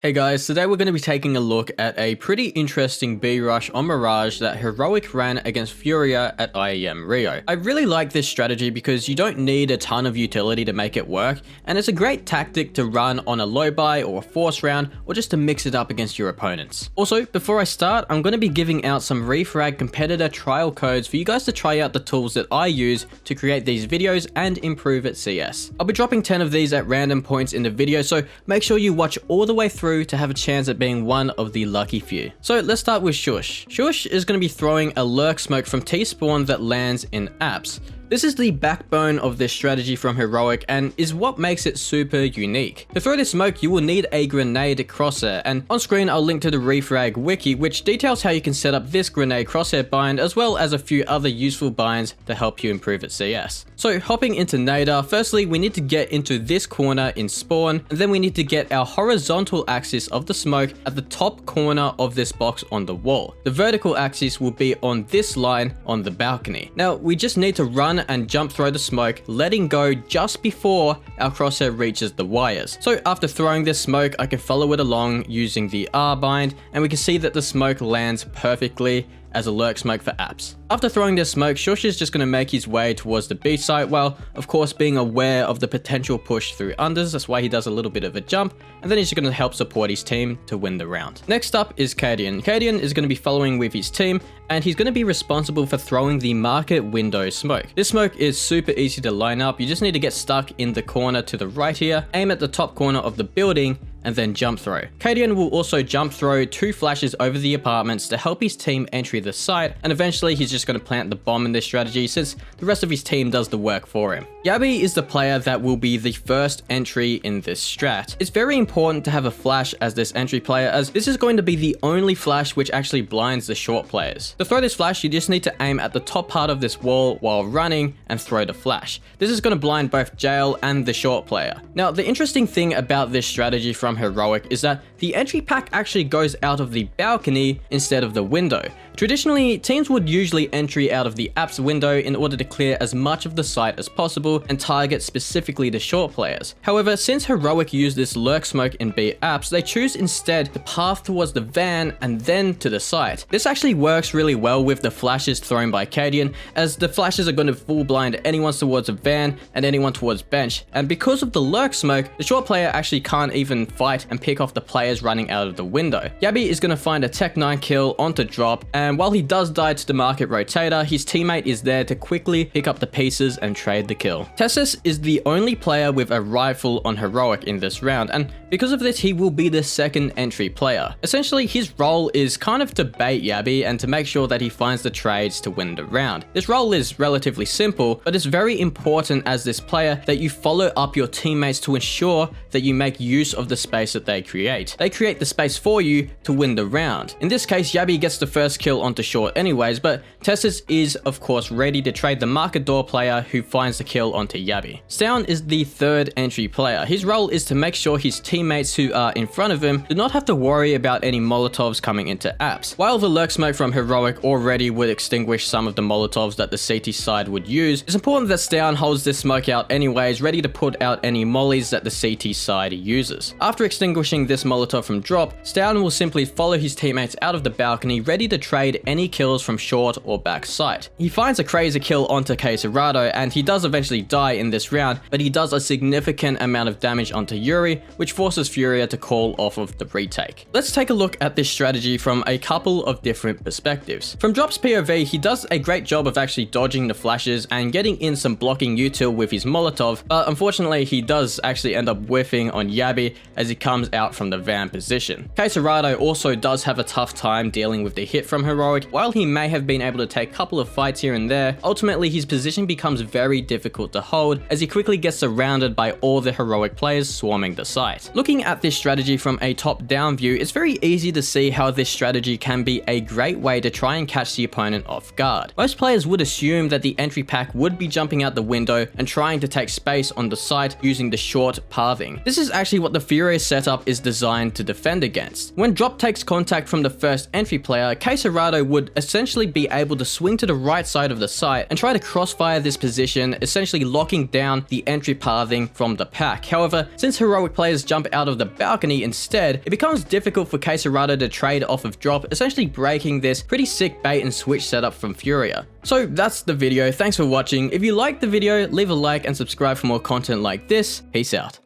Hey guys, today we're going to be taking a look at a pretty interesting B rush on Mirage that Heroic ran against Furia at IEM Rio. I really like this strategy because you don't need a ton of utility to make it work, and it's a great tactic to run on a low buy or a force round, or just to mix it up against your opponents. Also, before I start, I'm going to be giving out some refrag competitor trial codes for you guys to try out the tools that I use to create these videos and improve at CS. I'll be dropping 10 of these at random points in the video, so make sure you watch all the way through to have a chance at being one of the lucky few. So let's start with Shush. Shush is going to be throwing a lurk smoke from T-spawn that lands in apps. This is the backbone of this strategy from Heroic and is what makes it super unique. To throw this smoke, you will need a grenade crosshair, and on screen I'll link to the refrag wiki, which details how you can set up this grenade crosshair bind as well as a few other useful binds to help you improve at CS. So hopping into Nader, firstly we need to get into this corner in spawn, and then we need to get our horizontal axis of the smoke at the top corner of this box on the wall. The vertical axis will be on this line on the balcony. Now we just need to run and jump throw the smoke, letting go just before our crosshair reaches the wires. So after throwing this smoke, I can follow it along using the R bind, and we can see that the smoke lands perfectly as a lurk smoke for apps. After throwing this smoke, Shush is just going to make his way towards the B site, while of course being aware of the potential push through unders. That's why he does a little bit of a jump, and then he's going to help support his team to win the round. Next up is Cadian. Cadian is going to be following with his team, and he's going to be responsible for throwing the market window smoke. This smoke is super easy to line up. You just need to get stuck in the corner to the right here, aim at the top corner of the building, and then jump throw. Cadian will also jump throw 2 flashes over the apartments to help his team enter the site, and eventually he's just going to plant the bomb in this strategy since the rest of his team does the work for him. Yabi is the player that will be the first entry in this strat. It's very important to have a flash as this entry player, as this is going to be the only flash which actually blinds the short players. To throw this flash, you just need to aim at the top part of this wall while running and throw the flash. This is going to blind both Jail and the short player. Now, the interesting thing about this strategy from Heroic is that the entry pack actually goes out of the balcony instead of the window. Traditionally, teams would usually entry out of the apps window in order to clear as much of the site as possible and target specifically the short players. However, since Heroic used this lurk smoke in B apps, they choose instead to path towards the van and then to the site. This actually works really well with the flashes thrown by Cadian, as the flashes are going to full blind anyone towards a van and anyone towards bench, and because of the lurk smoke, the short player actually can't even fight and pick off the players running out of the window. Yabi is going to find a Tech 9 kill onto drop, and while he does die to the market rotator, his teammate is there to quickly pick up the pieces and trade the kill. Tessus is the only player with a rifle on Heroic in this round, and because of this he will be the second entry player. Essentially, his role is kind of to bait Yabi and to make sure that he finds the trades to win the round. This role is relatively simple, but it's very important as this player that you follow up your teammates to ensure that you make use of the space that they create. They create the space for you to win the round. In this case, Yabi gets the first kill onto short anyways, but Tessus is of course ready to trade the market door player who finds the kill onto Yabi. Stown is the third entry player. His role is to make sure his teammates who are in front of him do not have to worry about any Molotovs coming into apps. While the lurk smoke from Heroic already would extinguish some of the Molotovs that the CT side would use, it's important that Stown holds this smoke out anyways, ready to put out any mollies that the CT side uses. After extinguishing this Molotov from drop, Stown will simply follow his teammates out of the balcony, ready to trade any kills from short or back site. He finds a crazy kill onto Quesarado, and he does eventually die in this round, but he does a significant amount of damage onto Yuri, which forces Furia to call off of the retake. Let's take a look at this strategy from a couple of different perspectives. From Drop's POV, he does a great job of actually dodging the flashes and getting in some blocking util with his Molotov, but unfortunately he does actually end up whiffing on Yabi as he comes out from the van position. Quesarado also does have a tough time dealing with the hit from Heroic. While he may have been able to take a couple of fights here and there, ultimately his position becomes very difficult to hold as he quickly gets surrounded by all the Heroic players swarming the site. Looking at this strategy from a top-down view, it's very easy to see how this strategy can be a great way to try and catch the opponent off guard. Most players would assume that the entry pack would be jumping out the window and trying to take space on the site using the short pathing. This is actually what the Furia setup is designed to defend against. When drop takes contact from the first entry player, Quesarado Caserado would essentially be able to swing to the right side of the site and try to crossfire this position, essentially locking down the entry pathing from the pack. However, since heroic players jump out of the balcony instead, it becomes difficult for Caserado to trade off of drop, essentially breaking this pretty sick bait and switch setup from Furia. So that's the video. Thanks for watching. If you liked the video, leave a like and subscribe for more content like this. Peace out.